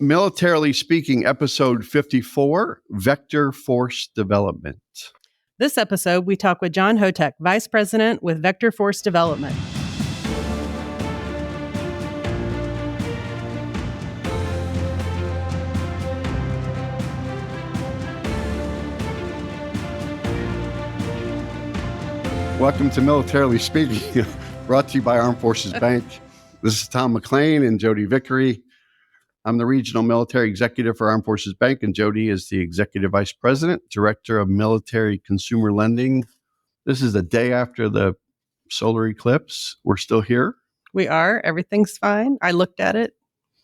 Militarily Speaking, episode 54, Vector Force Development. This episode, we talk with John Hotek, Vice President with Vector Force Development. Welcome to Militarily Speaking, brought to you by Armed Forces Bank. This is Tom McLean and Jodi Vickery. I'm the Regional Military Executive for Armed Forces Bank, and Jodi is the Executive Vice President, Director of Military Consumer Lending. This is the day after the solar eclipse. We're still here. We are. Everything's fine. I looked at it.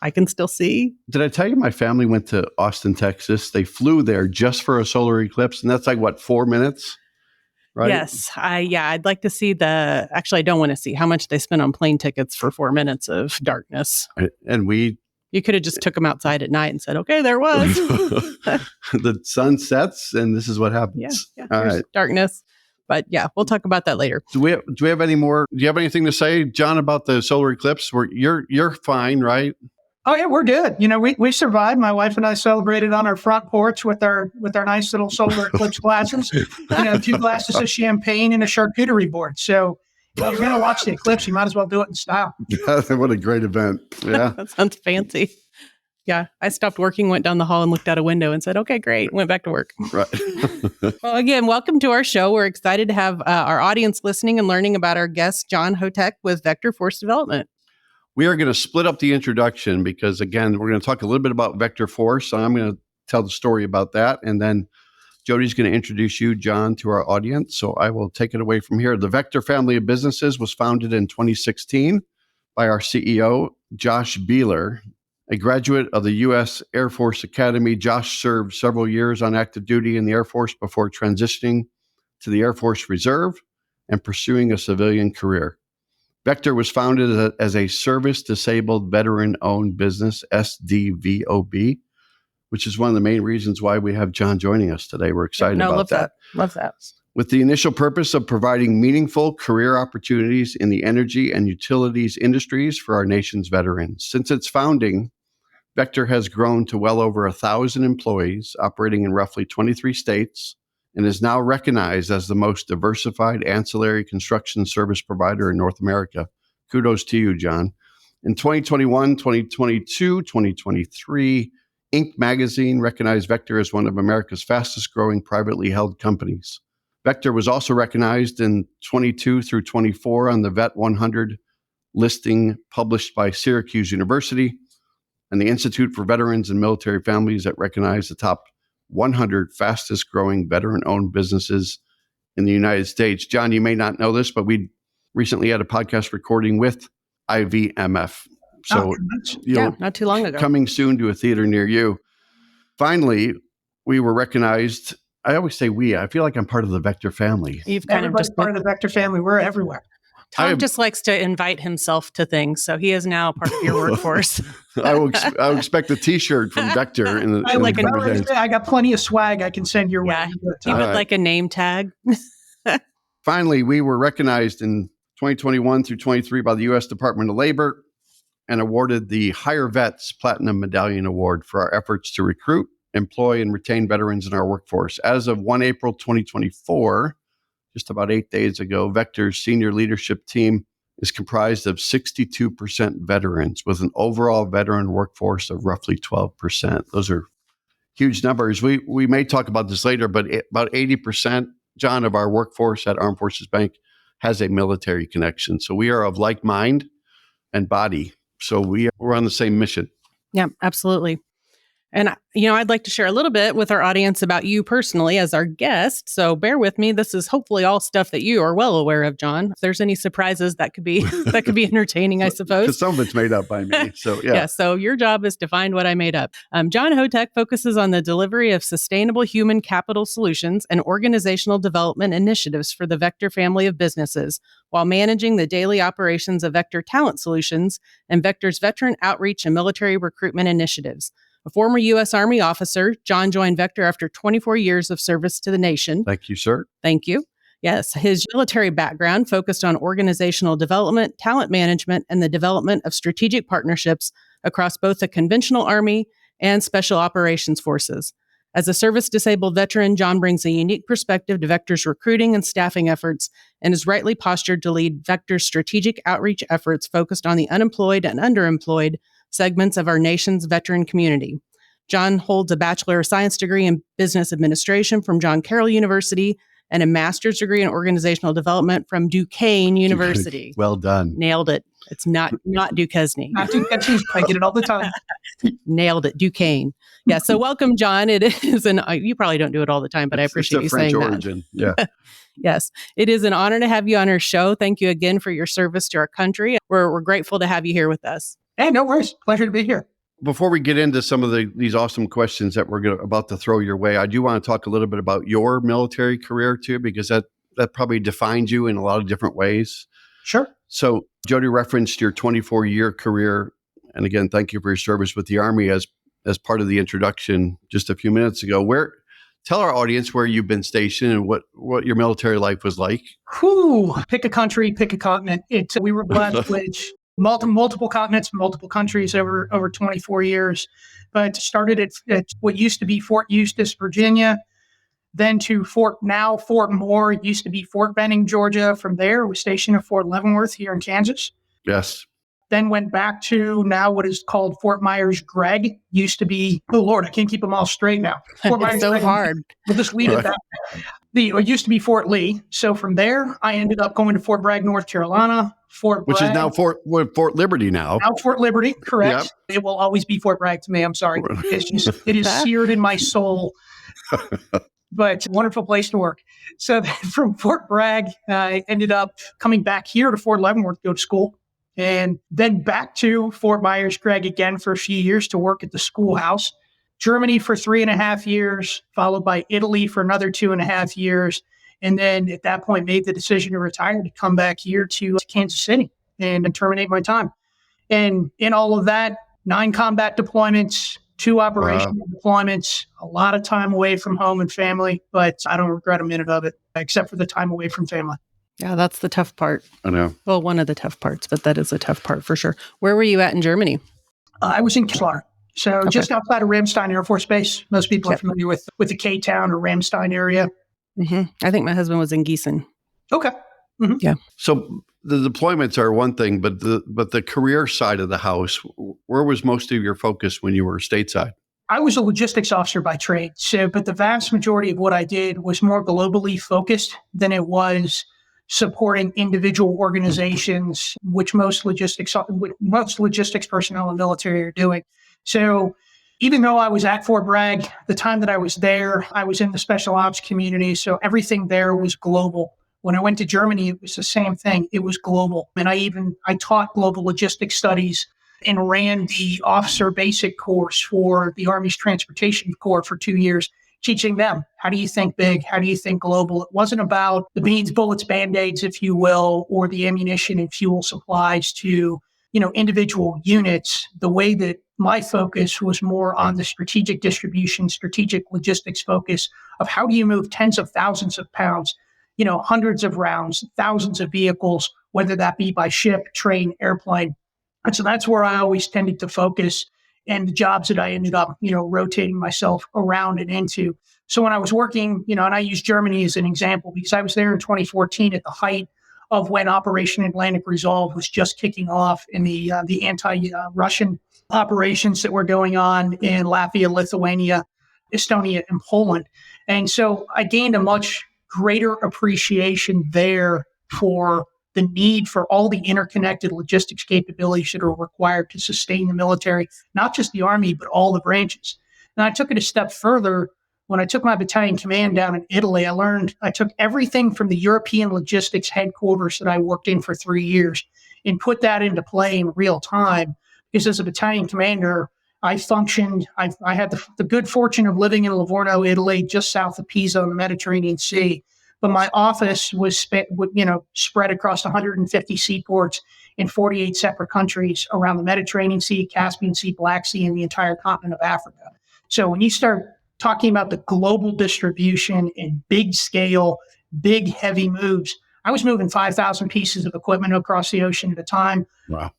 I can still see. Did I tell you my family went to Austin, Texas? They flew there just for a solar eclipse, and that's like, 4 minutes? Right? Yes. I'd like to see actually, I don't want to see how much they spent on plane tickets for 4 minutes of darkness. And you could have just took them outside at night and said, okay, there was. The sun sets and this is what happens. Yeah. All right. Darkness. But yeah, we'll talk about that later. Do we have any more? Do you have anything to say, John, about the solar eclipse? You're fine, right? Oh yeah, we're good. You know, we survived. My wife and I celebrated on our front porch with our nice little solar eclipse glasses. 2 glasses of champagne and a charcuterie board. So if you're going to watch the eclipse, you might as well do it in style. What a great event. Yeah. That sounds fancy. Yeah. I stopped working, went down the hall and looked out a window and said, okay, great. Went back to work. Right. Well, again, welcome to our show. We're excited to have our audience listening and learning about our guest, John Hotek with Vector Force Development. We are going to split up the introduction because, again, we're going to talk a little bit about Vector Force. So I'm going to tell the story about that. And then Jodi's going to introduce you, John, to our audience. So I will take it away from here. The Vector family of businesses was founded in 2016 by our CEO, Josh Beeler, a graduate of the U.S. Air Force Academy. Josh served several years on active duty in the Air Force before transitioning to the Air Force Reserve and pursuing a civilian career. Vector was founded as a service-disabled veteran-owned business, SDVOB, which is one of the main reasons why we have John joining us today. We're excited about that. Love that. With the initial purpose of providing meaningful career opportunities in the energy and utilities industries for our nation's veterans. Since its founding, Vector has grown to well over 1,000 employees operating in roughly 23 states and is now recognized as the most diversified ancillary construction service provider in North America. Kudos to you, John. In 2021, 2022, 2023, Inc. magazine recognized Vector as one of America's fastest growing privately held companies. Vector was also recognized in 22 through 24 on the VET 100 listing published by Syracuse University and the Institute for Veterans and Military Families that recognized the top 100 fastest growing veteran-owned businesses in the United States. John, you may not know this, but we recently had a podcast recording with IVMF. So, not too long ago. Coming soon to a theater near you. Finally, we were recognized. I always say we. I feel like I'm part of the Vector family. You've kind of just part of the Vector family. We're everywhere. Tom just likes to invite himself to things, so he is now part of your workforce. I will expect a T-shirt from Vector. I got plenty of swag I can send your way. Yeah, even like a name tag. Finally, we were recognized in 2021 through 23 by the U.S. Department of Labor and awarded the Hire Vets Platinum Medallion Award for our efforts to recruit, employ, and retain veterans in our workforce. As of 1 April 2024, just about 8 days ago, Vector's senior leadership team is comprised of 62% veterans with an overall veteran workforce of roughly 12%. Those are huge numbers. We may talk about this later, but about 80%, John, of our workforce at Armed Forces Bank has a military connection. So we are of like mind and body. So we're on the same mission. Yeah, absolutely. And, I'd like to share a little bit with our audience about you personally as our guest. So bear with me. This is hopefully all stuff that you are well aware of, John. If there's any surprises, that could be entertaining, I suppose. Because some of it's made up by me. So, yeah. Yeah. So your job is to find what I made up. John Hotek focuses on the delivery of sustainable human capital solutions and organizational development initiatives for the Vector family of businesses, while managing the daily operations of Vector Talent Solutions and Vector's veteran outreach and military recruitment initiatives. A former U.S. Army officer, John joined Vector after 24 years of service to the nation. Thank you, sir. Thank you. Yes, his military background focused on organizational development, talent management, and the development of strategic partnerships across both the conventional Army and Special Operations Forces. As a service-disabled veteran, John brings a unique perspective to Vector's recruiting and staffing efforts and is rightly postured to lead Vector's strategic outreach efforts focused on the unemployed and underemployed segments of our nation's veteran community. John holds a Bachelor of Science degree in Business Administration from John Carroll University and a master's degree in Organizational Development from Duquesne University. Well done. Nailed it. It's not Duquesne. Not Duquesne. I get it all the time. Nailed it. Duquesne. Yeah. So welcome, John. It is you probably don't do it all the time, but I appreciate you French saying origin. that. Yeah. Yes. It is an honor to have you on our show. Thank you again for your service to our country. We're grateful to have you here with us. Hey, no worries. Pleasure to be here. Before we get into some of these awesome questions that we're about to throw your way, I do want to talk a little bit about your military career too, because that probably defined you in a lot of different ways. Sure. So Jodi referenced your 24-year career. And again, thank you for your service with the Army as part of the introduction just a few minutes ago. Tell our audience where you've been stationed and what your military life was like. Pick a country, pick a continent. We were blessed with multiple continents, multiple countries over 24 years, but started at what used to be Fort Eustis, Virginia, then to Fort Moore. It used to be Fort Benning, Georgia. From there, was stationed at Fort Leavenworth here in Kansas. Yes. Then went back to now what is called Fort Myers-Gregg. Used to be, oh Lord, I can't keep them all straight now. Fort It's so hard. We'll just leave it at that. It used to be Fort Lee. So from there, I ended up going to Fort Bragg, North Carolina. Which is now Fort Liberty now. Now Fort Liberty, correct. Yep. It will always be Fort Bragg to me. I'm sorry. It is seared in my soul. But it's a wonderful place to work. So then from Fort Bragg, I ended up coming back here to Fort Leavenworth to go to school. And then back to Fort Myers-Gregg again for a few years to work at the schoolhouse. Germany for 3.5 years, followed by Italy for another 2.5 years. And then at that point, made the decision to retire to come back here to Kansas City and terminate my time. And in all of that, 9 combat deployments, 2 operational deployments, a lot of time away from home and family, but I don't regret a minute of it, except for the time away from family. Yeah, that's the tough part. I know. Well, one of the tough parts, but that is a tough part for sure. Where were you at in Germany? I was in Kessler. So just outside of Ramstein Air Force Base. Most people are familiar with the K-Town or Ramstein area. Mm-hmm. I think my husband was in Gießen. Okay. Mm-hmm. Yeah. So the deployments are one thing, but the career side of the house, where was most of your focus when you were stateside? I was a logistics officer by trade. But the vast majority of what I did was more globally focused than it was supporting individual organizations, which most logistics personnel in the military are doing. So even though I was at Fort Bragg, the time that I was there, I was in the special ops community. So everything there was global. When I went to Germany, it was the same thing. It was global. And I taught global logistics studies and ran the officer basic course for the Army's Transportation Corps for 2 years, teaching them, how do you think big? How do you think global? It wasn't about the beans, bullets, Band-Aids, if you will, or the ammunition and fuel supplies to, individual units. The way that my focus was more on the strategic distribution, strategic logistics focus of how do you move tens of thousands of pounds, hundreds of rounds, thousands of vehicles, whether that be by ship, train, airplane. And so that's where I always tended to focus, and the jobs that I ended up, rotating myself around and into. So when I was working, and I use Germany as an example because I was there in 2014 at the height of when Operation Atlantic Resolve was just kicking off in the anti-Russian operations that were going on in Latvia, Lithuania, Estonia, and Poland. And so I gained a much greater appreciation there for the need for all the interconnected logistics capabilities that are required to sustain the military, not just the Army, but all the branches. And I took it a step further. When I took my battalion command down in Italy, I took everything from the European logistics headquarters that I worked in for 3 years and put that into play in real time. Because as a battalion commander, I functioned, I had the good fortune of living in Livorno, Italy, just south of Pisa on the Mediterranean Sea. But my office was spread across 150 seaports in 48 separate countries around the Mediterranean Sea, Caspian Sea, Black Sea, and the entire continent of Africa. So when you start talking about the global distribution and big scale, big heavy moves, I was moving 5,000 pieces of equipment across the ocean at a time. Wow.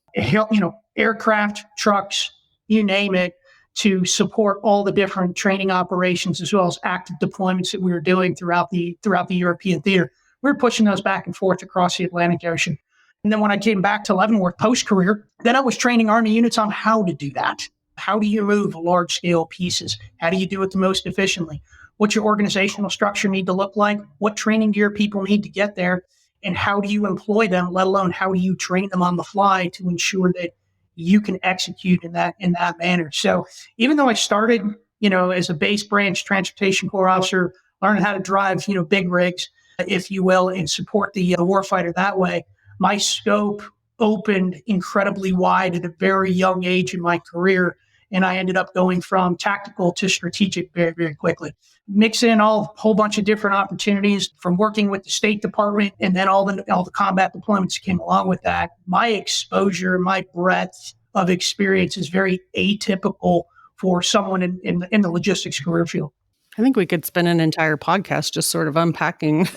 Aircraft, trucks, you name it, to support all the different training operations as well as active deployments that we were doing throughout the European theater. We were pushing those back and forth across the Atlantic Ocean. And then when I came back to Leavenworth post-career, then I was training Army units on how to do that. How do you move large-scale pieces? How do you do it the most efficiently? What's your organizational structure need to look like? What training do your people need to get there? And how do you employ them, let alone how do you train them on the fly to ensure that you can execute in that manner? So even though I started, as a base branch transportation corps officer, learning how to drive, big rigs, if you will, and support the warfighter that way, my scope opened incredibly wide at a very young age in my career. And I ended up going from tactical to strategic very, very quickly. Mix in a whole bunch of different opportunities from working with the State Department and then all the combat deployments that came along with that. My exposure, my breadth of experience is very atypical for someone in the logistics career field. I think we could spend an entire podcast just sort of unpacking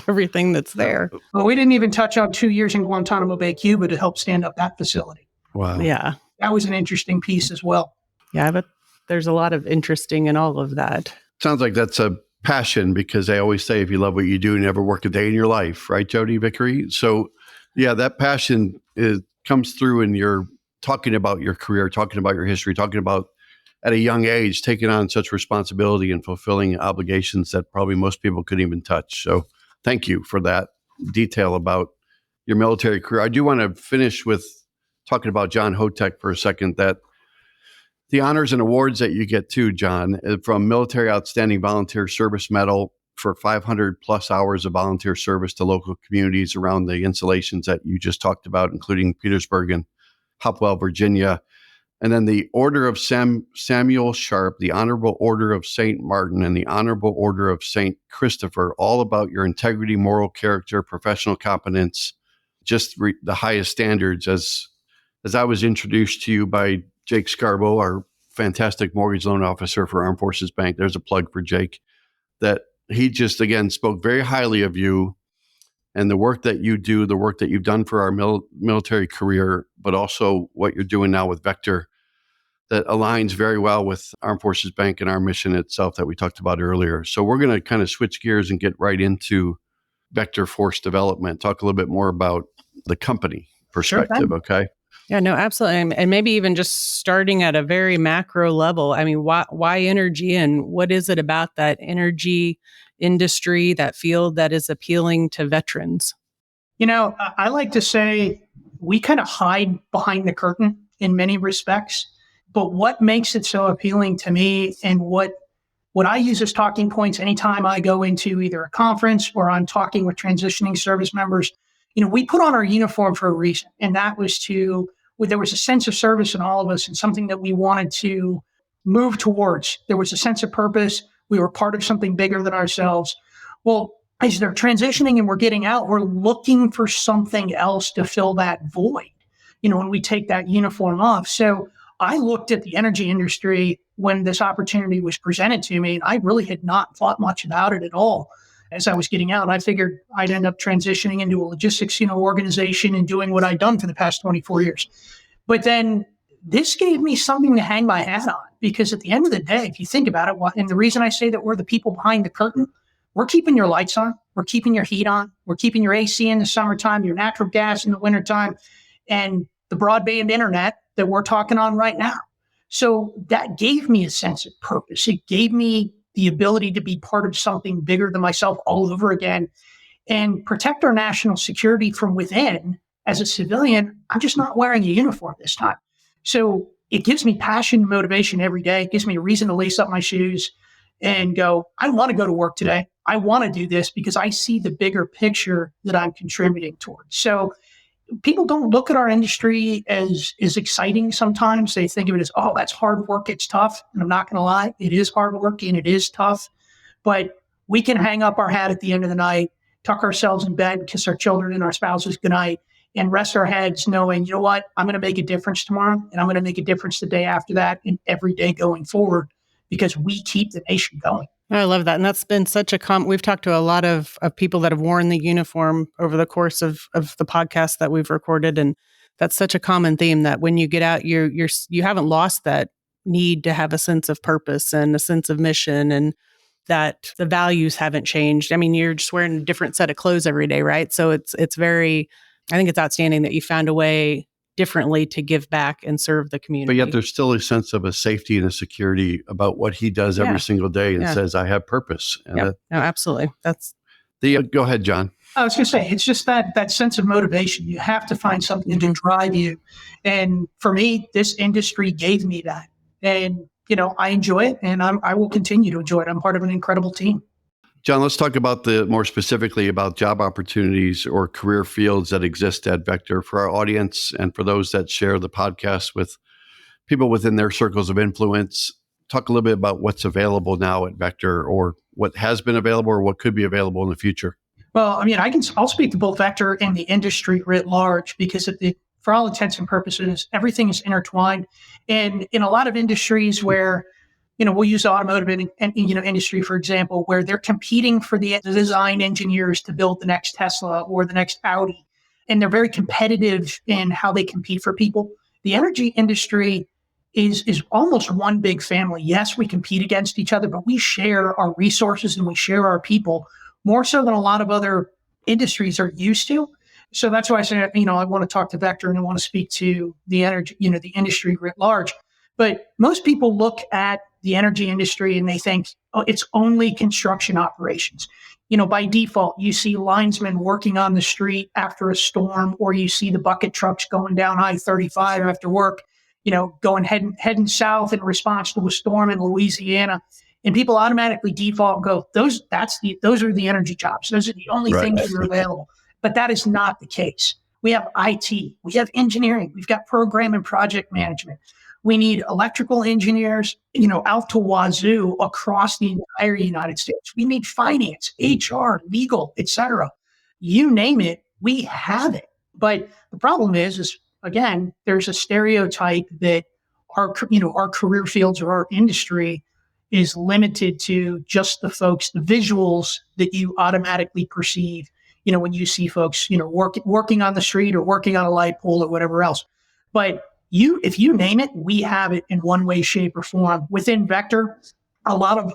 everything that's there. Well, we didn't even touch on 2 years in Guantanamo Bay, Cuba to help stand up that facility. Wow. Yeah. That was an interesting piece as well. Yeah, but there's a lot of interesting in all of that. Sounds like that's a passion, because they always say if you love what you do, you never work a day in your life, right, Jodi, Vickery? So, yeah, that passion comes through in your talking about your career, talking about your history, talking about at a young age, taking on such responsibility and fulfilling obligations that probably most people couldn't even touch. So thank you for that detail about your military career. I do want to finish with talking about John Hotek for a second, that the honors and awards that you get too, John, from Military Outstanding Volunteer Service Medal for 500 plus hours of volunteer service to local communities around the installations that you just talked about, including Petersburg and Hopewell, Virginia. And then the Order of Samuel Sharp, the Honorable Order of St. Martin, and the Honorable Order of St. Christopher, all about your integrity, moral character, professional competence, just the highest standards. As I was introduced to you by Jake Scarbo, our fantastic mortgage loan officer for Armed Forces Bank, there's a plug for Jake, that he just, again, spoke very highly of you and the work that you do, the work that you've done for our military career, but also what you're doing now with Vector, that aligns very well with Armed Forces Bank and our mission itself that we talked about earlier. So we're going to kind of switch gears and get right into Vector Force Development, talk a little bit more about the company perspective, okay? Yeah, no, absolutely. And maybe even just starting at a very macro level. I mean, why energy, and what is it about that energy industry, that field, that is appealing to veterans? I like to say we kind of hide behind the curtain in many respects, but what makes it so appealing to me, and what I use as talking points anytime I go into either a conference or I'm talking with transitioning service members, we put on our uniform for a reason, and that was there was a sense of service in all of us and something that we wanted to move towards. There was a sense of purpose. We were part of something bigger than ourselves. Well, as they're transitioning and we're getting out, we're looking for something else to fill that void, when we take that uniform off. So I looked at the energy industry when this opportunity was presented to me, and I really had not thought much about it at all as I was getting out. I figured I'd end up transitioning into a logistics, organization and doing what I'd done for the past 24 years. But then this gave me something to hang my hat on, because at the end of the day, if you think about it, and the reason I say that we're the people behind the curtain, we're keeping your lights on, we're keeping your heat on, we're keeping your AC in the summertime, your natural gas in the wintertime, and the broadband internet that we're talking on right now. So that gave me a sense of purpose. It gave me the ability to be part of something bigger than myself all over again and protect our national security from within. As a civilian, I'm just not wearing a uniform this time. So it gives me passion and motivation every day. It gives me a reason to lace up my shoes and go, I want to go to work today. I want to do this because I see the bigger picture that I'm contributing towards. So people don't look at our industry as exciting sometimes. They think of it as, oh, that's hard work, it's tough. And I'm not going to lie, it is hard work and it is tough. But we can hang up our hat at the end of the night, tuck ourselves in bed, kiss our children and our spouses goodnight, and rest our heads knowing, you know what, I'm going to make a difference tomorrow, and I'm going to make a difference the day after that, and every day going forward, because we keep the nation going. I love that. And that's been such we've talked to a lot of people that have worn the uniform over the course of the podcast that we've recorded. And that's such a common theme, that when you get out, you haven't lost that need to have a sense of purpose and a sense of mission, and that the values haven't changed. I mean, you're just wearing a different set of clothes every day, right? So it's very, I think it's outstanding that you found a way differently to give back and serve the community. But yet there's still a sense of a safety and a security about what he does every single day and says, I have purpose. And no, absolutely. That's go ahead, John. I was going to say, it's just that sense of motivation. You have to find something to drive you. And for me, this industry gave me that. And, I enjoy it, and I will continue to enjoy it. I'm part of an incredible team. John, let's talk about more specifically about job opportunities or career fields that exist at Vector for our audience and for those that share the podcast with people within their circles of influence. Talk a little bit about what's available now at Vector, or what has been available, or what could be available in the future. Well, I mean, I'll speak to both Vector and the industry writ large, because for all intents and purposes, everything is intertwined. And in a lot of industries where, we'll use automotive and industry, for example, where they're competing for the design engineers to build the next Tesla or the next Audi. And they're very competitive in how they compete for people. The energy industry is almost one big family. Yes, we compete against each other, but we share our resources and we share our people more so than a lot of other industries are used to. So that's why I say, I want to talk to Vector and I want to speak to the energy, the industry writ large. But most people look at the energy industry and they think, oh, it's only construction operations. By default, you see linesmen working on the street after a storm, or you see the bucket trucks going down I-35 after work, heading south in response to a storm in Louisiana. And people automatically default and go, those are the energy jobs. Those are the only things that are available. But that is not the case. We have IT, we have engineering, we've got program and project management. We need electrical engineers, out to wazoo across the entire United States. We need finance, HR, legal, etc. You name it, we have it. But the problem is again, there's a stereotype that our career fields or our industry is limited to just the folks, the visuals that you automatically perceive, when you see folks, working on the street or working on a light pole or whatever else. But if you name it, we have it in one way, shape, or form. Within Vector, a lot of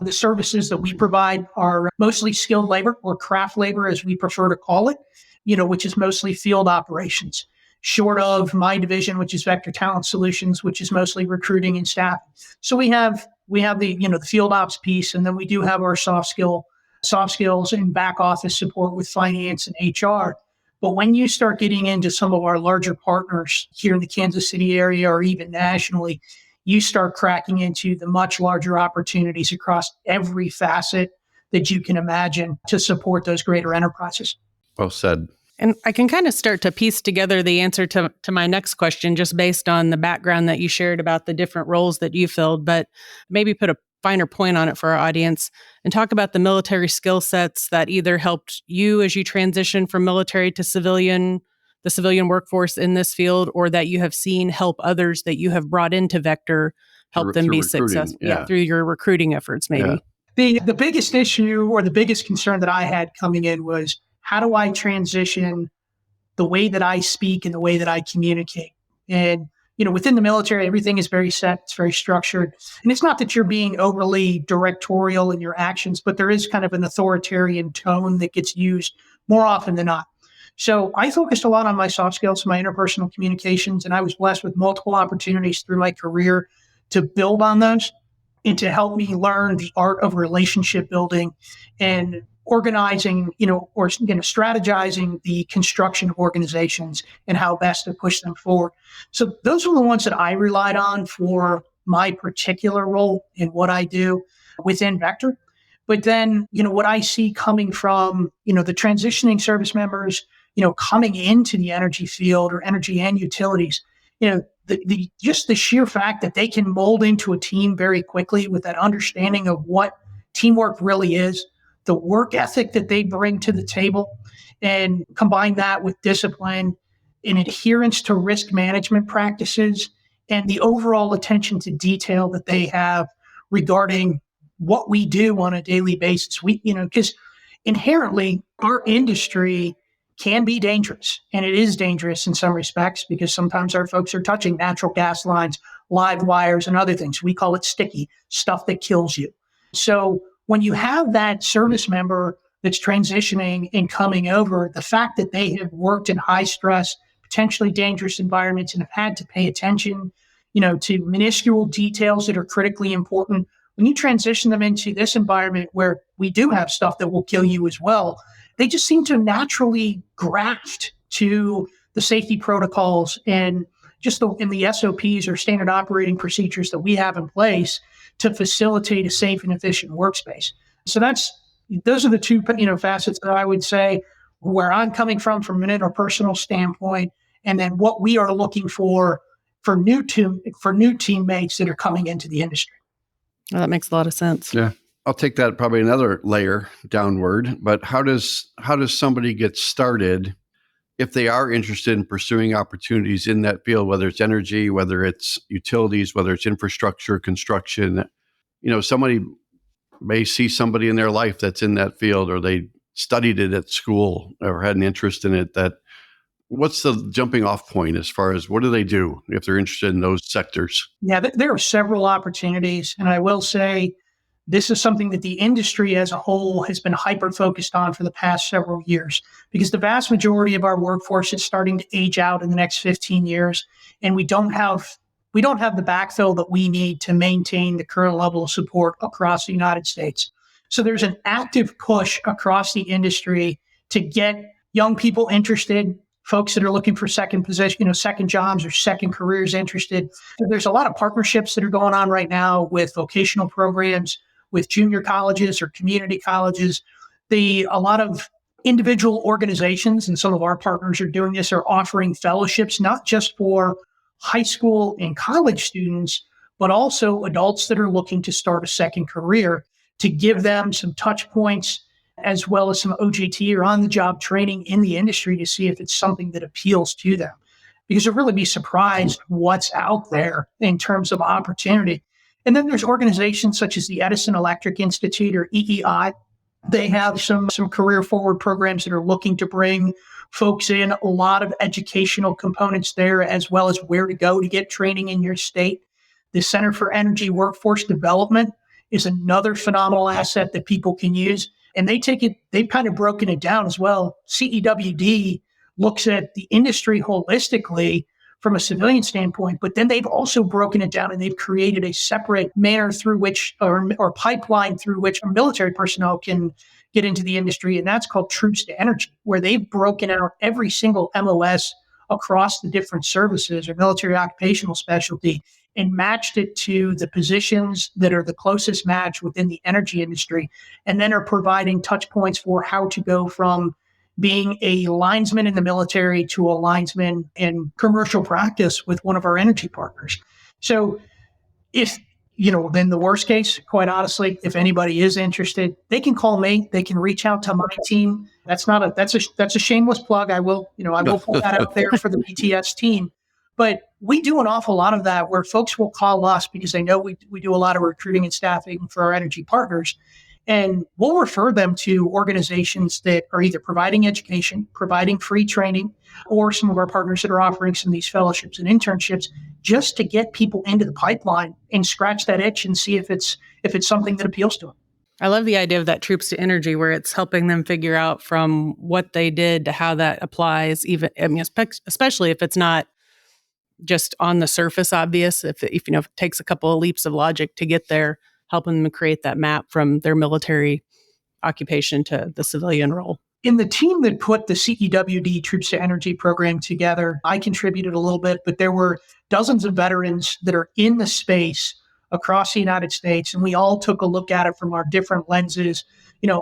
the services that we provide are mostly skilled labor, or craft labor, as we prefer to call it, which is mostly field operations, short of my division, which is Vector Talent Solutions, which is mostly recruiting and staffing. So we have the, the field ops piece, and then we do have our soft skills and back office support with finance and HR. But when you start getting into some of our larger partners here in the Kansas City area or even nationally, you start cracking into the much larger opportunities across every facet that you can imagine to support those greater enterprises. Well said. And I can kind of start to piece together the answer to my next question just based on the background that you shared about the different roles that you filled, but maybe put a finer point on it for our audience and talk about the military skill sets that either helped you as you transition from military to the civilian workforce in this field, or that you have seen help others that you have brought into Vector, help them be successful through your recruiting efforts, maybe. Yeah. The biggest issue or the biggest concern that I had coming in was, how do I transition the way that I speak and the way that I communicate? And within the military, everything is very set, it's very structured. And it's not that you're being overly directorial in your actions, but there is kind of an authoritarian tone that gets used more often than not. So I focused a lot on my soft skills, my interpersonal communications, and I was blessed with multiple opportunities through my career to build on those and to help me learn the art of relationship building and organizing, strategizing the construction of organizations and how best to push them forward. So those are the ones that I relied on for my particular role in what I do within Vector. But then, what I see coming from, the transitioning service members, coming into the energy field or energy and utilities, just the sheer fact that they can mold into a team very quickly with that understanding of what teamwork really is, the work ethic that they bring to the table, and combine that with discipline and adherence to risk management practices and the overall attention to detail that they have regarding what we do on a daily basis. Because inherently our industry can be dangerous, and it is dangerous in some respects because sometimes our folks are touching natural gas lines live wires and other things. We call it sticky, stuff that kills you. So when you have that service member that's transitioning and coming over, the fact that they have worked in high stress, potentially dangerous environments and have had to pay attention, to minuscule details that are critically important. When you transition them into this environment where we do have stuff that will kill you as well, they just seem to naturally graft to the safety protocols and just in the SOPs or standard operating procedures that we have in place to facilitate a safe and efficient workspace. So those are the two, facets that I would say where I'm coming from an interpersonal standpoint, and then what we are looking for new teammates that are coming into the industry. Well, that makes a lot of sense. Yeah. I'll take that probably another layer downward, but how does somebody get started if they are interested in pursuing opportunities in that field, whether it's energy, whether it's utilities, whether it's infrastructure, construction? Somebody may see somebody in their life that's in that field, or they studied it at school or had an interest in it. What's the jumping off point as far as what do they do if they're interested in those sectors? Yeah, there are several opportunities. And I will say this is something that the industry as a whole has been hyper-focused on for the past several years, because the vast majority of our workforce is starting to age out in the next 15 years. And we don't have the backfill that we need to maintain the current level of support across the United States. So there's an active push across the industry to get young people interested, folks that are looking for second position, second jobs or second careers interested. There's a lot of partnerships that are going on right now with vocational programs, with junior colleges or community colleges. A lot of individual organizations, and some of our partners are doing this, are offering fellowships, not just for high school and college students, but also adults that are looking to start a second career, to give them some touch points as well as some OJT or on-the-job training in the industry to see if it's something that appeals to them. Because you'll really be surprised what's out there in terms of opportunity. And then there's organizations such as the Edison Electric Institute, or EEI. They have some career forward programs that are looking to bring folks in, a lot of educational components there, as well as where to go to get training in your state. The Center for Energy Workforce Development is another phenomenal asset that people can use. And they've kind of broken it down as well. CEWD looks at the industry holistically from a civilian standpoint, but then they've also broken it down and they've created a separate manner through which, or pipeline through which military personnel can get into the industry. And that's called Troops to Energy, where they've broken out every single MOS across the different services or military occupational specialty and matched it to the positions that are the closest match within the energy industry, and then are providing touch points for how to go from being a linesman in the military to a linesman in commercial practice with one of our energy partners. So if, then the worst case, quite honestly, if anybody is interested, they can call me, they can reach out to my team. That's a shameless plug. I will put that out there for the BTS team. But we do an awful lot of that where folks will call us because they know we do a lot of recruiting and staffing for our energy partners. And we'll refer them to organizations that are either providing education, providing free training, or some of our partners that are offering some of these fellowships and internships, just to get people into the pipeline and scratch that itch and see if it's something that appeals to them. I love the idea of that Troops to Energy, where it's helping them figure out from what they did to how that applies, especially if it's not just on the surface obvious, if it takes a couple of leaps of logic to get there, helping them create that map from their military occupation to the civilian role. In the team that put the CEWD Troops to Energy program together, I contributed a little bit, but there were dozens of veterans that are in the space across the United States, and we all took a look at it from our different lenses.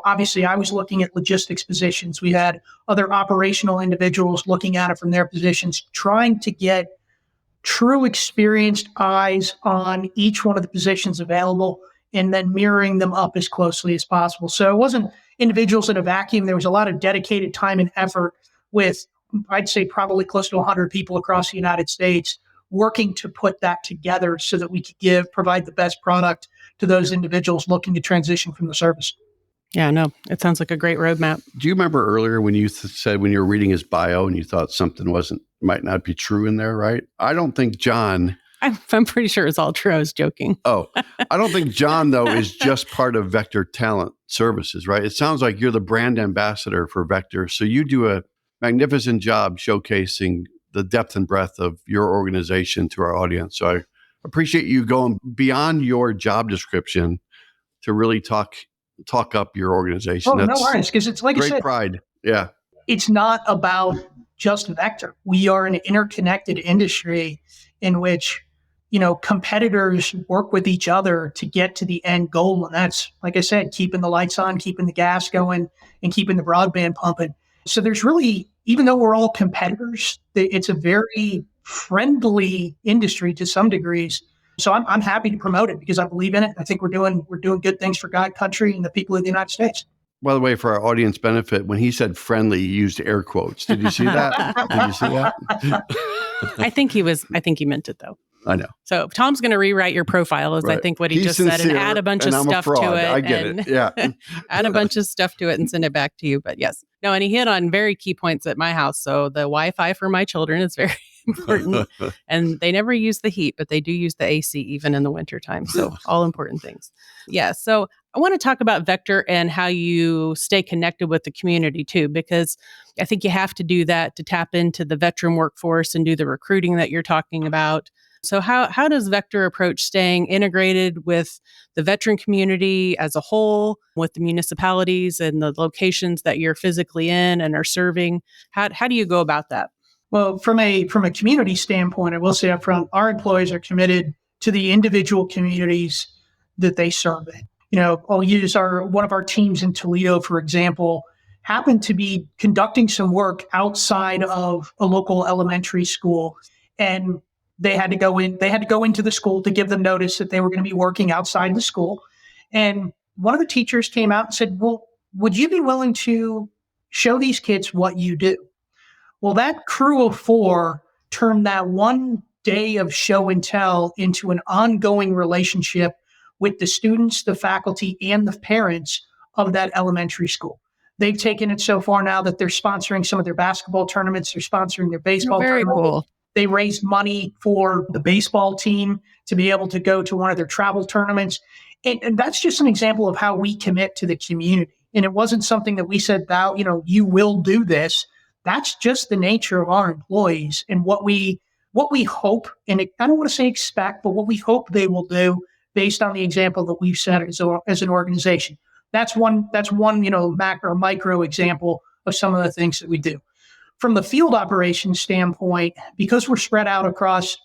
Obviously I was looking at logistics positions. We had other operational individuals looking at it from their positions, trying to get true experienced eyes on each one of the positions available and then mirroring them up as closely as possible. So it wasn't individuals in a vacuum. There was a lot of dedicated time and effort with, I'd say, probably close to 100 people across the United States working to put that together so that we could provide the best product to those individuals looking to transition from the service. Yeah, no, it sounds like a great roadmap. Do you remember earlier when you said when you were reading his bio and you thought something might not be true in there, right? I don't think John I'm pretty sure it's all true. I was joking. Oh, I don't think John, though, is just part of Vector Talent Services, right? It sounds like you're the brand ambassador for Vector. So you do a magnificent job showcasing the depth and breadth of your organization to our audience. So I appreciate you going beyond your job description to really talk up your organization. Oh, That's no worries, because it's like I great said, pride. Yeah. it's not about just Vector. We are an interconnected industry in which, competitors work with each other to get to the end goal. And that's, like I said, keeping the lights on, keeping the gas going, and keeping the broadband pumping. So there's really, even though we're all competitors, it's a very friendly industry to some degrees. So I'm happy to promote it because I believe in it. I think we're doing good things for God, country, and the people of the United States. By the way, for our audience benefit, when he said friendly, he used air quotes. Did you see that? Did you see that? I think he meant it though. I know. So Tom's going to rewrite your profile, as I think what he He's just said, and add a bunch of stuff to it. I get it. Yeah. Add a bunch of stuff to it and send it back to you. But yes. No, and he hit on very key points at my house. So the Wi-Fi for my children is very important. And they never use the heat, but they do use the AC even in the wintertime. So all important things. Yeah. So I want to talk about Vector and how you stay connected with the community too, because I think you have to do that to tap into the veteran workforce and do the recruiting that you're talking about. So how does Vector approach staying integrated with the veteran community as a whole, with the municipalities and the locations that you're physically in and are serving? How do you go about that? Well, from a community standpoint, I will say up front, our employees are committed to the individual communities that they serve in. I'll use one of our teams in Toledo, for example, happened to be conducting some work outside of a local elementary school, and they had to go into the school to give them notice that they were going to be working outside the school. And one of the teachers came out and said, well, would you be willing to show these kids what you do? Well, that crew of 4 turned that one day of show and tell into an ongoing relationship with the students, the faculty, and the parents of that elementary school. They've taken it so far now that they're sponsoring some of their basketball tournaments. They're sponsoring their baseball Very tournament. cool. They raised money for the baseball team to be able to go to one of their travel tournaments. And that's just an example of how we commit to the community. And it wasn't something that we said, you will do this. That's just the nature of our employees and what we hope, and I don't want to say expect, but what we hope they will do based on the example that we've set as an organization. That's one macro, micro example of some of the things that we do. From the field operations standpoint, because we're spread out across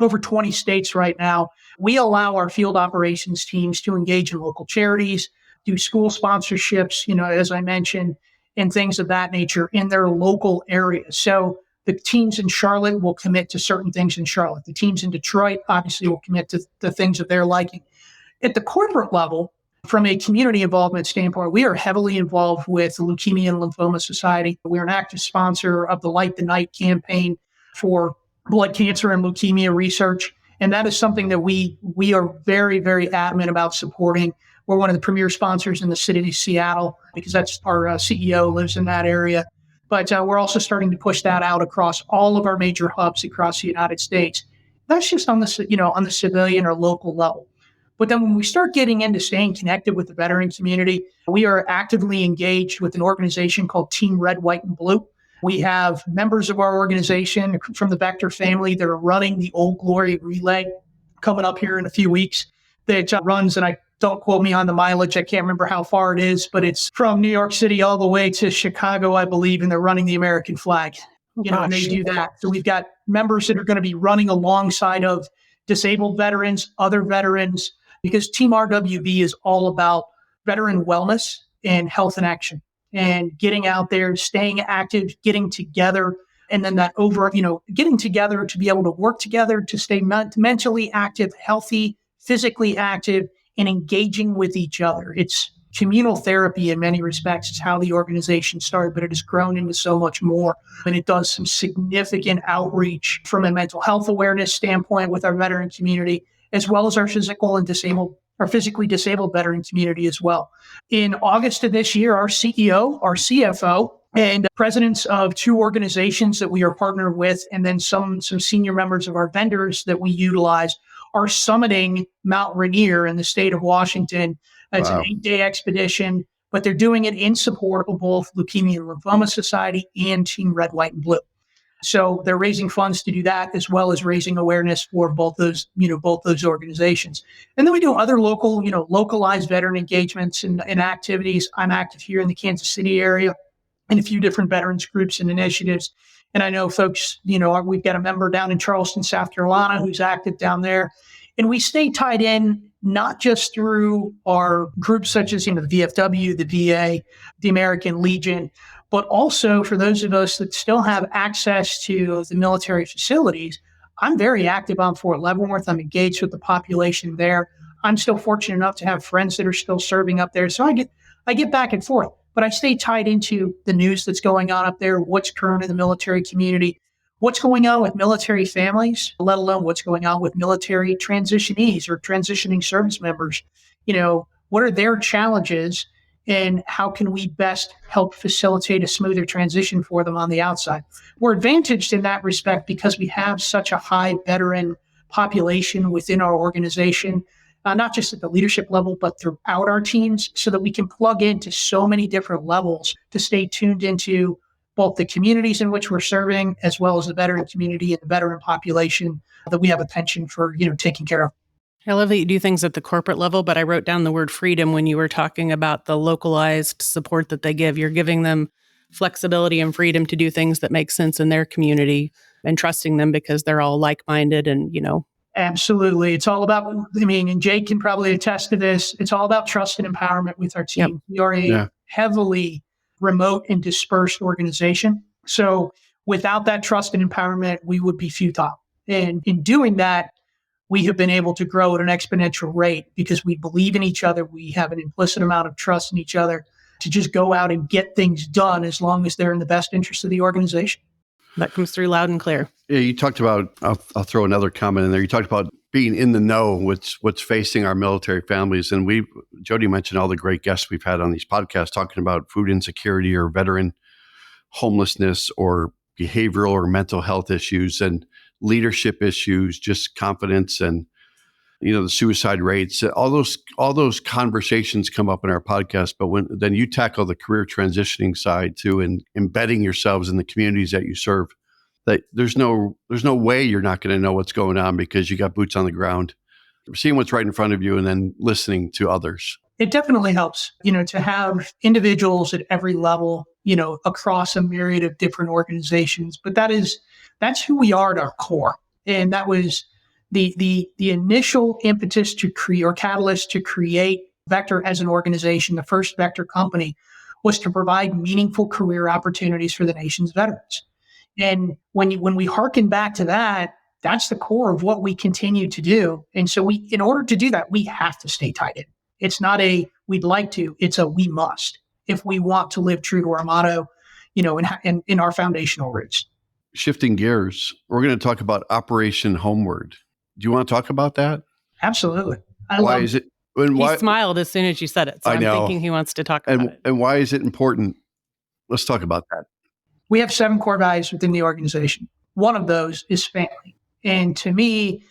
over 20 states right now, we allow our field operations teams to engage in local charities, do school sponsorships, as I mentioned, and things of that nature in their local areas. So the teams in Charlotte will commit to certain things in Charlotte. The teams in Detroit obviously will commit to the things of their liking. At the corporate level, from a community involvement standpoint, we are heavily involved with the Leukemia and Lymphoma Society. We're an active sponsor of the Light the Night campaign for blood cancer and leukemia research. And that is something that we are very, very adamant about supporting. We're one of the premier sponsors in the city of Seattle because that's our CEO lives in that area. But we're also starting to push that out across all of our major hubs across the United States. That's just on the civilian or local level. But then when we start getting into staying connected with the veteran community, we are actively engaged with an organization called Team Red, White, and Blue. We have members of our organization from the Vector family that are running the Old Glory Relay coming up here in a few weeks that runs, and don't quote me on the mileage. I can't remember how far it is, but it's from New York City all the way to Chicago, I believe, and they're running the American flag. And they do that. So we've got members that are going to be running alongside of disabled veterans, other veterans, because Team RWV is all about veteran wellness and health and action and getting out there, staying active, getting together, and then getting together to be able to work together, to stay mentally active, healthy, physically active, and engaging with each other. It's communal therapy in many respects. It's how the organization started, but it has grown into so much more. And it does some significant outreach from a mental health awareness standpoint with our veteran community, as well as our physically disabled veteran community as well. In August of this year, our CEO, our CFO, and presidents of 2 organizations that we are partnered with, and then some senior members of our vendors that we utilize are summiting Mount Rainier in the state of Washington. It's an 8-day expedition, but they're doing it in support of both Leukemia and Lymphoma Society and Team Red, White, and Blue. So they're raising funds to do that, as well as raising awareness for both those organizations. And then we do other localized veteran engagements and activities. I'm active here in the Kansas City area in a few different veterans groups and initiatives. And I know folks, we've got a member down in Charleston, South Carolina, who's active down there. And we stay tied in, not just through our groups such as, the VFW, the VA, the American Legion, but also for those of us that still have access to the military facilities. I'm very active on Fort Leavenworth. I'm engaged with the population there. I'm still fortunate enough to have friends that are still serving up there. So I get back and forth, but I stay tied into the news that's going on up there, what's current in the military community, what's going on with military families, let alone what's going on with military transitionees or transitioning service members. What are their challenges and how can we best help facilitate a smoother transition for them on the outside? We're advantaged in that respect because we have such a high veteran population within our organization, not just at the leadership level, but throughout our teams, so that we can plug into so many different levels to stay tuned into both the communities in which we're serving, as well as the veteran community and the veteran population that we have a penchant for, taking care of. I love that you do things at the corporate level, but I wrote down the word freedom when you were talking about the localized support that they give. You're giving them flexibility and freedom to do things that make sense in their community and trusting them because they're all like-minded and, Absolutely. It's all about, and Jake can probably attest to this, it's all about trust and empowerment with our team. Yep. We are a heavily remote and dispersed organization. So without that trust and empowerment, we would be futile. And in doing that, we have been able to grow at an exponential rate because we believe in each other. We have an implicit amount of trust in each other to just go out and get things done as long as they're in the best interest of the organization. That comes through loud and clear. Yeah, you talked about, I'll throw another comment in there. You talked about being in the know, what's facing our military families. And Jodi mentioned all the great guests we've had on these podcasts talking about food insecurity or veteran homelessness or behavioral or mental health issues and leadership issues, just confidence and, the suicide rates, all those conversations come up in our podcast. But then you tackle the career transitioning side too, and embedding yourselves in the communities that you serve, that there's no way you're not going to know what's going on because you got boots on the ground, seeing what's right in front of you and then listening to others. It definitely helps, to have individuals at every level, across a myriad of different organizations. But that's who we are at our core. And that was the initial impetus to create, or catalyst to create Vector as an organization. The first Vector company was to provide meaningful career opportunities for the nation's veterans. And when we hearken back to that, that's the core of what we continue to do. And so in order to do that, we have to stay tied in. It's not a we'd like to, it's a we must, if we want to live true to our motto, in our foundational roots. Shifting gears, we're going to talk about Operation Homeward. Do you want to talk about that? Absolutely. Why is it? He smiled as soon as you said it. So I'm thinking he wants to talk about it. And why is it important? Let's talk about that. We have 7 core values within the organization. One of those is family. And to me,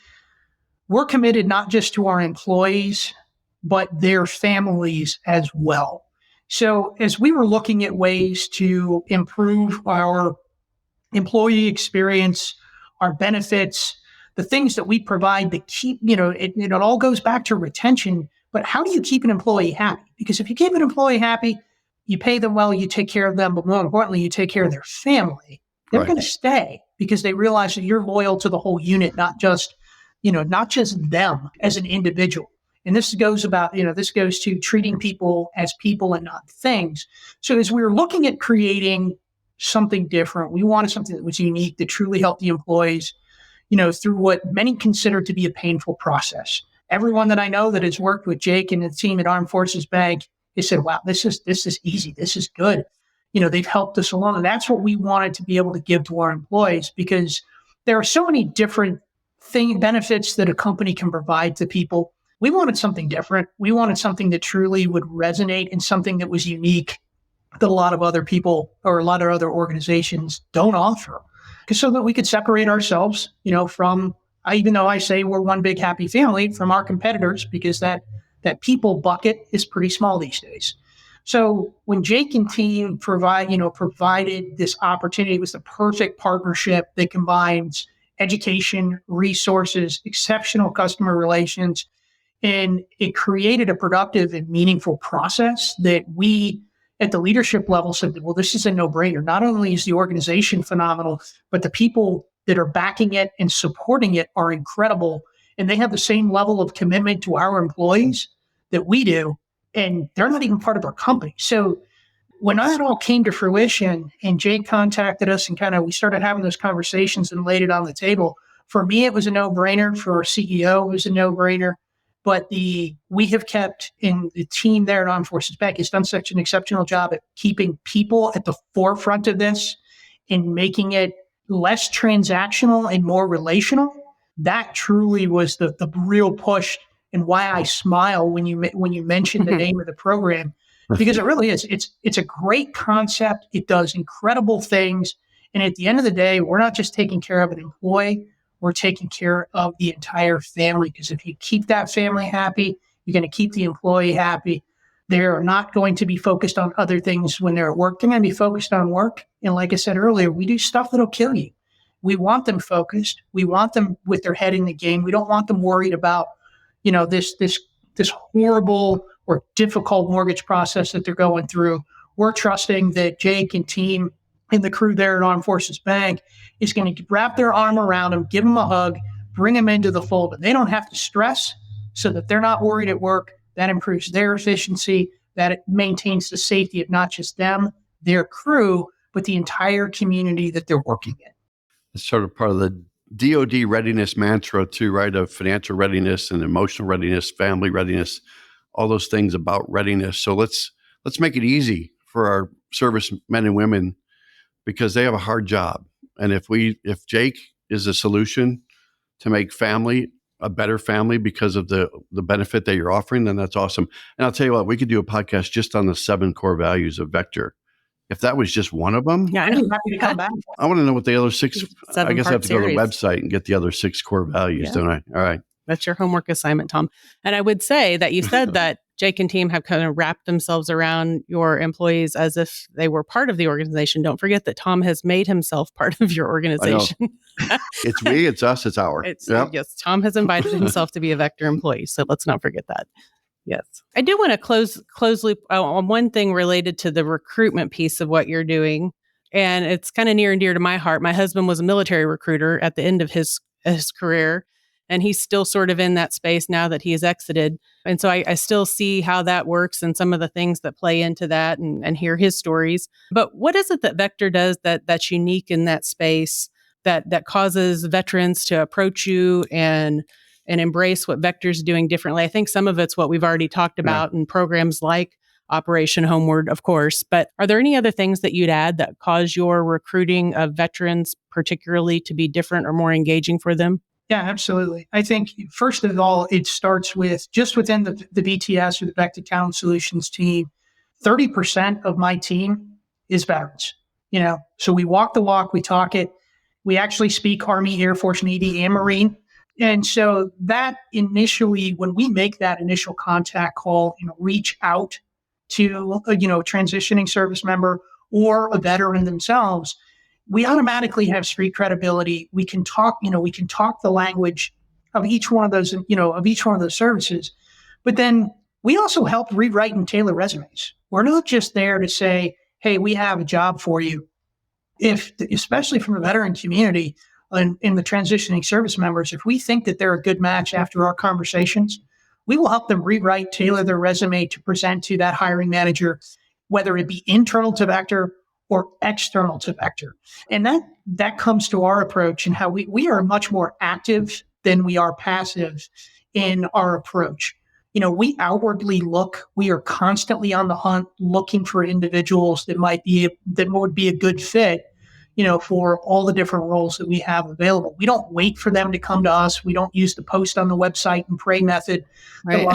we're committed not just to our employees, but their families as well. So as we were looking at ways to improve our employee experience, our benefits, the things that we provide that keep, it all goes back to retention, but how do you keep an employee happy? Because if you keep an employee happy, you pay them well, you take care of them, but more importantly, you take care of their family. They're going to stay because they realize that you're loyal to the whole unit, not just them as an individual. And this goes to treating people as people and not things. So as we were looking at creating something different, we wanted something that was unique, that truly helped the employees, through what many consider to be a painful process. Everyone that I know that has worked with Jake and the team at Armed Forces Bank has said, wow, this is easy. This is good. They've helped us along. And that's what we wanted to be able to give to our employees, because there are so many different benefits that a company can provide to people. We wanted something different. We wanted something that truly would resonate and something that was unique that a lot of other people or a lot of other organizations don't offer, because so that we could separate ourselves, from, even though I say we're one big happy family, from our competitors, because that people bucket is pretty small these days. So when Jake and team provided this opportunity, it was the perfect partnership that combines education, resources, exceptional customer relations, and it created a productive and meaningful process that we at the leadership level said, well, this is a no-brainer. Not only is the organization phenomenal, but the people that are backing it and supporting it are incredible. And they have the same level of commitment to our employees that we do. And they're not even part of our company. So when that all came to fruition and Jake contacted us and we started having those conversations and laid it on the table, for me, it was a no-brainer. For our CEO, it was a no-brainer. But we have kept, in the team there at Armed Forces Bank has done such an exceptional job at keeping people at the forefront of this and making it less transactional and more relational. That truly was the real push, and why I smile when you mention the name of the program, because it really is. It's a great concept. It does incredible things. And at the end of the day, we're not just taking care of an employee, we're taking care of the entire family. Because if you keep that family happy, you're going to keep the employee happy. They're not going to be focused on other things when they're at work. They're going to be focused on work. And like I said earlier, we do stuff that'll kill you. We want them focused. We want them with their head in the game. We don't want them worried about, this horrible or difficult mortgage process that they're going through. We're trusting that Jake and team and the crew there at Armed Forces Bank is going to wrap their arm around them, give them a hug, bring them into the fold. And they don't have to stress, so that they're not worried at work. That improves their efficiency, that it maintains the safety of not just them, their crew, but the entire community that they're working in. It's sort of part of the DoD readiness mantra too, right? Of financial readiness and emotional readiness, family readiness, all those things about readiness. So let's make it easy for our service men and women, because they have a hard job. And if Jake is a solution to make family a better family because of the benefit that you're offering, then that's awesome. And I'll tell you what, we could do a podcast just on the 7 core values of Vector. If that was just one of them, yeah, I'd be happy to come back. I want to know what the other 6, I guess I have to go to the website and get the other 6 core values, don't I? All right. That's your homework assignment, Tom. And I would say that you said that Jake and team have kind of wrapped themselves around your employees as if they were part of the organization. Don't forget that Tom has made himself part of your organization. It's we, it's us, it's our. Yes, Tom has invited himself to be a Vector employee. So let's not forget that. Yes. I do want to close loop on one thing related to the recruitment piece of what you're doing. And it's kind of near and dear to my heart. My husband was a military recruiter at the end of his career. And he's still sort of in that space now that he has exited. And so I still see how that works and some of the things that play into that and hear his stories. But what is it that Vector does that's unique in that space that causes veterans to approach you and embrace what Vector's doing differently? I think some of it's what we've already talked about in programs like Operation Homeward, of course. But are there any other things that you'd add that cause your recruiting of veterans particularly to be different or more engaging for them? Yeah, absolutely. I think, first of all, it starts with just within the BTS or the Vector Talent Solutions team, 30% of my team is veterans. So we walk the walk, we talk it. We actually speak Army, Air Force, Navy, and Marine. And so that initially, when we make that initial contact call, reach out to a transitioning service member or a veteran themselves, we automatically have street credibility. We can talk, the language of each one of those, services. But then we also help rewrite and tailor resumes. We're not just there to say, hey, we have a job for you. Especially from a veteran community and in the transitioning service members, if we think that they're a good match after our conversations, we will help them rewrite, tailor their resume to present to that hiring manager, whether it be internal to Vector or external to Vector. And that comes to our approach and how we are much more active than we are passive in our approach. We outwardly look, we are constantly on the hunt looking for individuals that would be a good fit, for all the different roles that we have available. We don't wait for them to come to us. We don't use the post on the website and pray method. Right.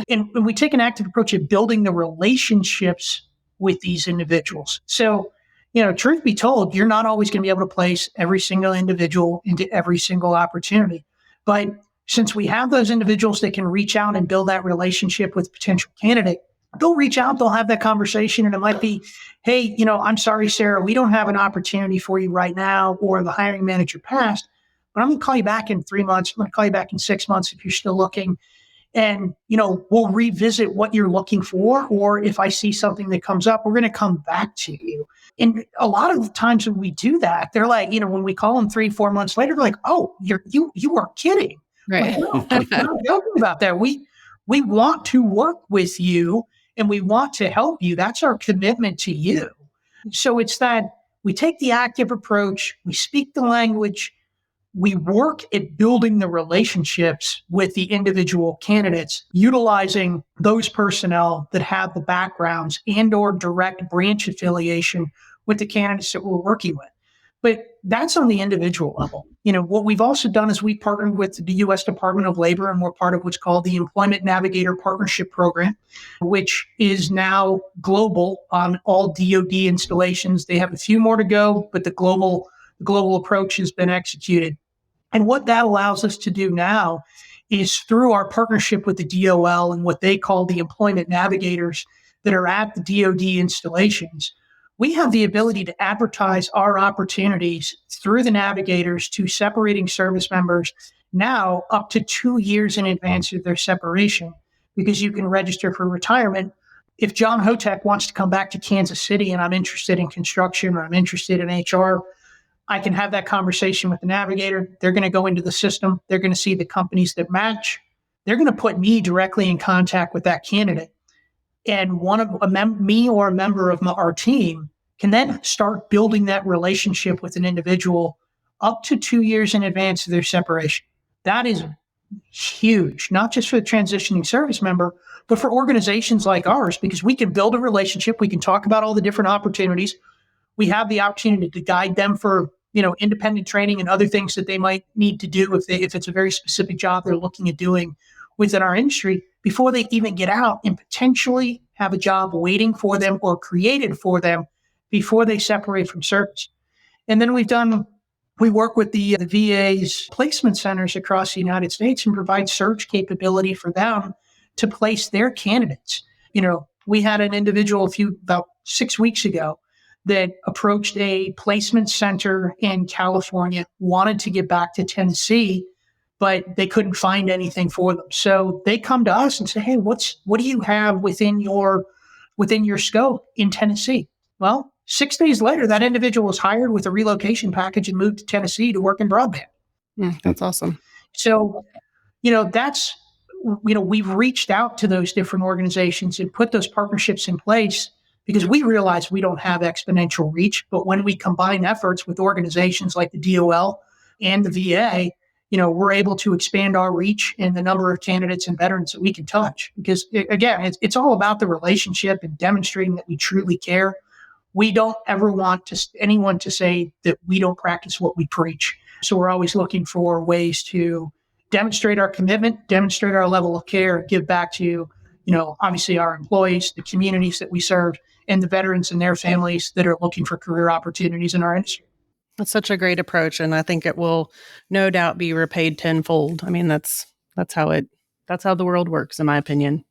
And we take an active approach at building the relationships with these individuals. So, truth be told, you're not always going to be able to place every single individual into every single opportunity. But since we have those individuals that can reach out and build that relationship with potential candidate, they'll reach out, they'll have that conversation, and it might be, hey, I'm sorry, Sarah, we don't have an opportunity for you right now, or the hiring manager passed, but I'm going to call you back in 3 months. I'm going to call you back in 6 months if you're still looking. And, we'll revisit what you're looking for, or if I see something that comes up, we're going to come back to you. And a lot of the times when we do that, they're like, when we call them 3-4 months later, they're like, oh, you are kidding. Right. Like, no, we're not joking about that. We want to work with you and we want to help you. That's our commitment to you. So it's that we take the active approach, we speak the language, we work at building the relationships with the individual candidates, utilizing those personnel that have the backgrounds and or direct branch affiliation with the candidates that we're working with. But that's on the individual level. What we've also done is we partnered with the U.S. Department of Labor, and we're part of what's called the Employment Navigator Partnership Program, which is now global on all DoD installations. They have a few more to go, but the global approach has been executed. And what that allows us to do now is through our partnership with the DOL and what they call the employment navigators that are at the DoD installations, we have the ability to advertise our opportunities through the navigators to separating service members now up to 2 years in advance of their separation, because you can register for retirement. If John Hotek wants to come back to Kansas City and I'm interested in construction or I'm interested in HR, I can have that conversation with the navigator. They're going to go into the system. They're going to see the companies that match. They're going to put me directly in contact with that candidate. And me or a member of our team can then start building that relationship with an individual up to 2 years in advance of their separation. That is huge, not just for the transitioning service member, but for organizations like ours, because we can build a relationship. We can talk about all the different opportunities. We have the opportunity to guide them for, independent training and other things that they might need to do if it's a very specific job they're looking at doing within our industry before they even get out, and potentially have a job waiting for them or created for them before they separate from service. And then we work with the VA's placement centers across the United States and provide search capability for them to place their candidates. We had an individual about 6 weeks ago that approached a placement center in California, wanted to get back to Tennessee, but they couldn't find anything for them. So they come to us and say, hey, what do you have within your scope in Tennessee? Well, 6 days later, that individual was hired with a relocation package and moved to Tennessee to work in broadband. That's awesome. So, we've reached out to those different organizations and put those partnerships in place because we realize we don't have exponential reach. But when we combine efforts with organizations like the DOL and the VA, we're able to expand our reach and the number of candidates and veterans that we can touch. Because again, it's all about the relationship and demonstrating that we truly care. We don't ever want anyone to say that we don't practice what we preach. So we're always looking for ways to demonstrate our commitment, demonstrate our level of care, give back to, obviously our employees, the communities that we serve, and the veterans and their families that are looking for career opportunities in our industry. That's such a great approach, and I think it will no doubt be repaid tenfold. I mean, that's how the world works, in my opinion.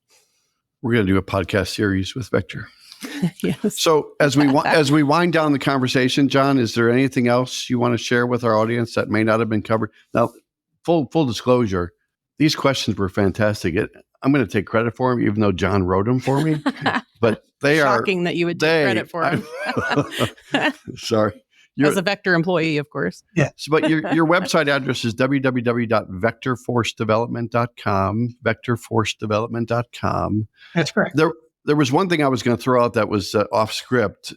We're going to do a podcast series with Victor. Yes. So as we wind down the conversation, John, is there anything else you want to share with our audience that may not have been covered? Now, full disclosure, these questions were fantastic. I'm going to take credit for them, even though John wrote them for me. But they Shocking that you would take credit for them. Sorry. As a Vector employee, of course. Yeah. But your website address is www.vectorforcedevelopment.com, vectorforcedevelopment.com. That's correct. There was one thing I was going to throw out that was off script.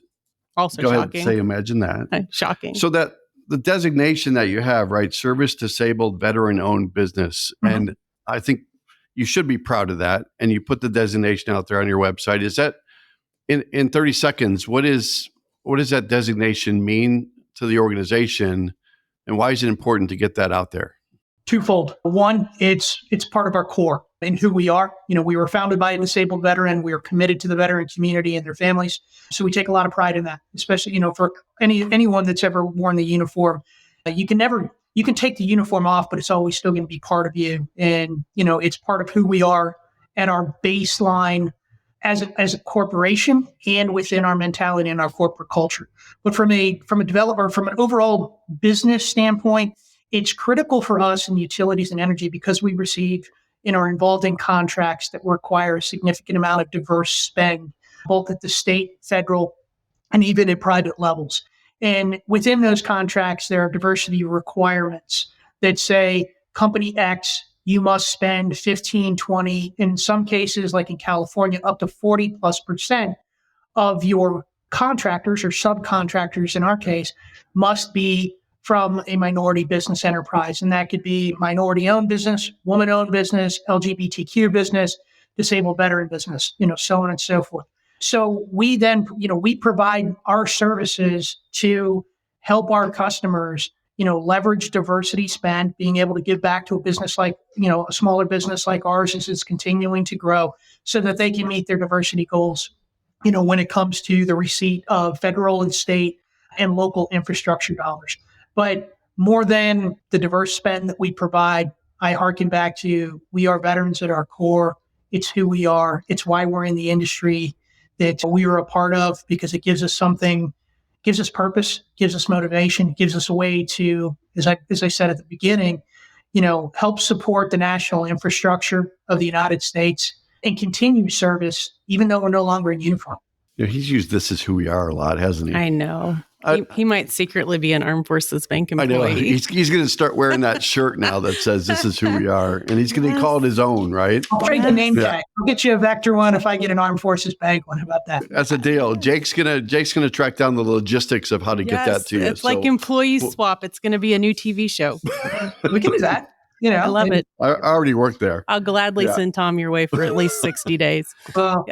Also Go shocking. ahead, imagine that. Shocking. So that the designation that you have, right, service disabled veteran-owned business, and I think you should be proud of that. And you put the designation out there on your website. Is that in 30 seconds? What does that designation mean to the organization, and why is it important to get that out there? Twofold. One, it's part of our core. in who we are. We were founded by a disabled veteran. We are committed to the veteran community and their families. So we take a lot of pride in that, especially, for anyone that's ever worn the uniform. You can take the uniform off, but it's always still going to be part of you. And, it's part of who we are and our baseline as a corporation and within our mentality and our corporate culture. But from an overall business standpoint, it's critical for us in utilities and energy because we receive are involved in contracts that require a significant amount of diverse spend, both at the state, federal, and even at private levels. And within those contracts, there are diversity requirements that say, company X, you must spend 15, 20, in some cases, like in California, up to 40+% of your contractors or subcontractors, in our case, must be from a minority business enterprise. And that could be minority-owned business, woman-owned business, LGBTQ business, disabled veteran business, so on and so forth. So we then, we provide our services to help our customers, leverage diversity spend, being able to give back to a business like, a smaller business like ours as it's continuing to grow so that they can meet their diversity goals, when it comes to the receipt of federal and state and local infrastructure dollars. But more than the diverse spend that we provide, I hearken back to we are veterans at our core. It's who we are. It's why we're in the industry that we are a part of because it gives us something, gives us purpose, gives us motivation, gives us a way to, as I said at the beginning, help support the national infrastructure of the United States and continue service even though we're no longer in uniform. He's used "this is who we are" a lot, hasn't he? I know. He might secretly be an Armed Forces Bank employee. I know. He's going to start wearing that shirt now that says "this is who we are," and he's going to call it his own, right? I'll trade the name tag. I'll get you a Vector one if I get an Armed Forces Bank one. How about that? That's a deal. Jake's gonna track down the logistics of how to get that to you. It's like employee swap. It's going to be a new TV show. We can do that. I love it. I already worked there. I'll gladly send Tom your way for at least 60 days. Well,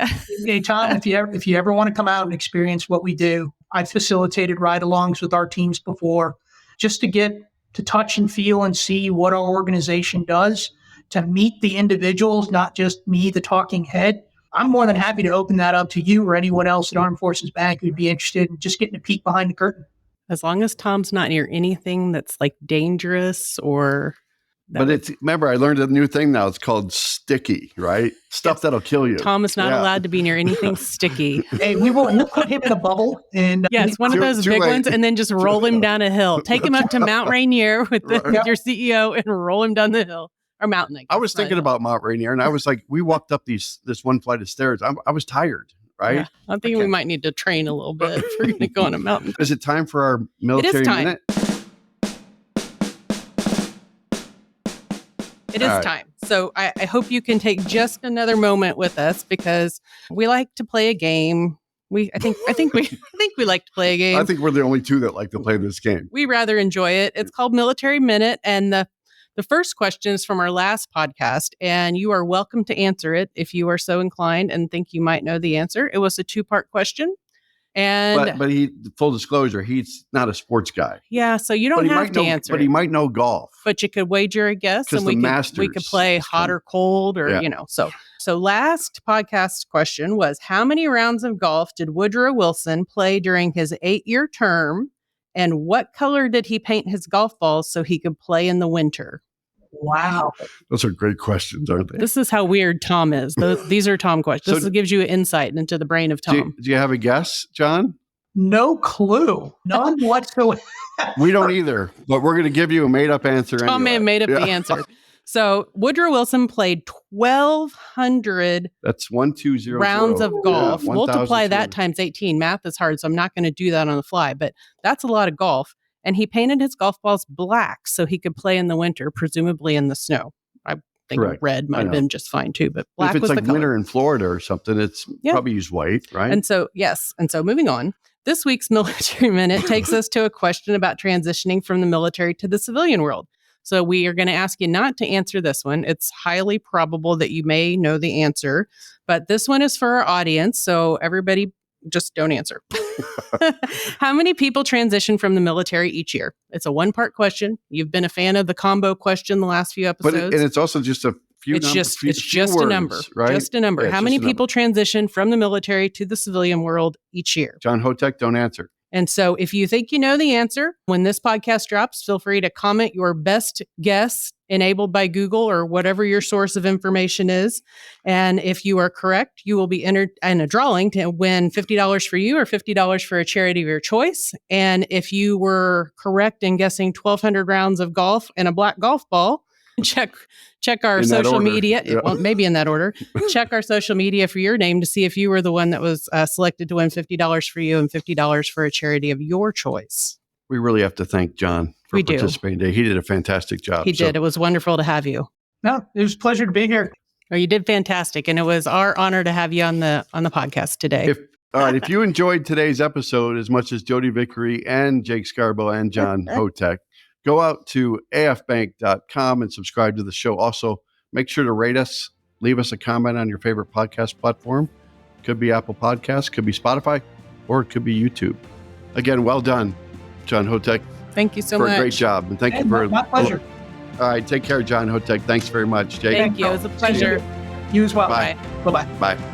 hey, Tom, if you ever want to come out and experience what we do, I've facilitated ride-alongs with our teams before just to get to touch and feel and see what our organization does, to meet the individuals, not just me, the talking head. I'm more than happy to open that up to you or anyone else at Armed Forces Bank who'd be interested in just getting a peek behind the curtain. As long as Tom's not near anything that's like dangerous or... But remember, I learned a new thing now. It's called sticky, right? Stuff that'll kill you. Tom is not allowed to be near anything sticky. Hey, we'll put him in a bubble. And yes, one of those big ones, and then just roll him down a hill. Take him up to Mount Rainier with your CEO and roll him down the hill. Or mountain. I was thinking about Mount Rainier, and I was like, we walked up this one flight of stairs. I was tired, right? Yeah, I'm thinking we might need to train a little bit if we're going to go on a mountain. Is it time for our military minute? It is time. So I hope you can take just another moment with us because we like to play a game. I think we like to play a game. I think we're the only two that like to play this game. We rather enjoy it. It's called Military Minute, and the first question is from our last podcast, and you are welcome to answer it if you are so inclined and think you might know the answer. It was a 2-part question. And but full disclosure, he's not a sports guy. Yeah, so you don't have to answer. But he might know golf. But you could wager a guess, and we could play hot or cold, or So last podcast question was: how many rounds of golf did Woodrow Wilson play during his 8-year term, and what color did he paint his golf balls so he could play in the winter? Wow. Those are great questions, aren't they? This is how weird Tom is. These are Tom questions. This gives you an insight into the brain of Tom. Do you have a guess, John? No clue. None whatsoever. We don't either, but we're going to give you a made-up answer Tom may have made up the answer. So Woodrow Wilson played 1,200 That's 1,200 rounds of golf. Yeah, multiply that times 18. Math is hard, so I'm not going to do that on the fly, but that's a lot of golf. And he painted his golf balls black so he could play in the winter, presumably in the snow. I think red might have been just fine too, but black was the color. If it's like winter in Florida or something, it's probably use white, right? And so, moving on. This week's Military Minute takes us to a question about transitioning from the military to the civilian world. So we are going to ask you not to answer this one. It's highly probable that you may know the answer, but this one is for our audience. So everybody just don't answer. How many people transition from the military each year? It's a 1-part question. You've been a fan of the combo question the last few episodes. And it's also just a It's just a number, right? Just a number. Yeah, How it's many just a people transition from the military to the civilian world each year? John Hotek, don't answer. And so if you think you know the answer, when this podcast drops, feel free to comment your best guess enabled by Google or whatever your source of information is. And if you are correct, you will be entered in a drawing to win $50 for you or $50 for a charity of your choice. And if you were correct in guessing 1,200 rounds of golf and a black golf ball, check our social media. Yeah. Well, maybe in that order. Check our social media for your name to see if you were the one that was selected to win $50 for you and $50 for a charity of your choice. We really have to thank John for participating today. He did a fantastic job. He did. It was wonderful to have you. No, it was a pleasure to be here. Oh, you did fantastic, and it was our honor to have you on the podcast today. All right, if you enjoyed today's episode as much as Jodi Vickery and Jake Scarborough and John Hotek, go out to afbank.com and subscribe to the show. Also, make sure to rate us. Leave us a comment on your favorite podcast platform. Could be Apple Podcasts, could be Spotify, or it could be YouTube. Again, well done, John Hotek. Thank you so much. For a great job. And thank you for... My pleasure. All right, take care, John Hotek. Thanks very much, Jake. Thank you. It was a pleasure. You as well. Bye. Bye-bye. Bye.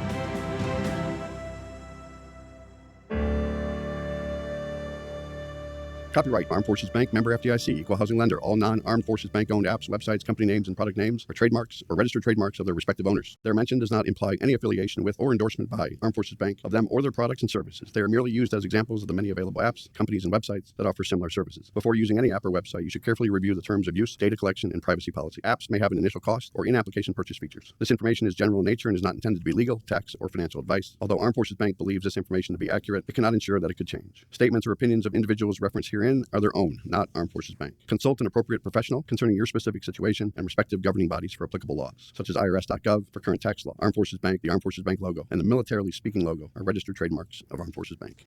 Copyright Armed Forces Bank, member FDIC, equal housing lender. All non-Armed Forces Bank-owned apps, websites, company names, and product names are trademarks or registered trademarks of their respective owners. Their mention does not imply any affiliation with or endorsement by Armed Forces Bank of them or their products and services. They are merely used as examples of the many available apps, companies, and websites that offer similar services. Before using any app or website, you should carefully review the terms of use, data collection, and privacy policy. Apps may have an initial cost or in-application purchase features. This information is general in nature and is not intended to be legal, tax, or financial advice. Although Armed Forces Bank believes this information to be accurate, it cannot ensure that it could change. Statements or opinions of individuals referenced herein are their own, not Armed Forces Bank. Consult an appropriate professional concerning your specific situation and respective governing bodies for applicable laws, such as irs.gov for current tax law. Armed Forces Bank, the Armed Forces Bank logo, and the Militarily Speaking logo are registered trademarks of Armed Forces Bank.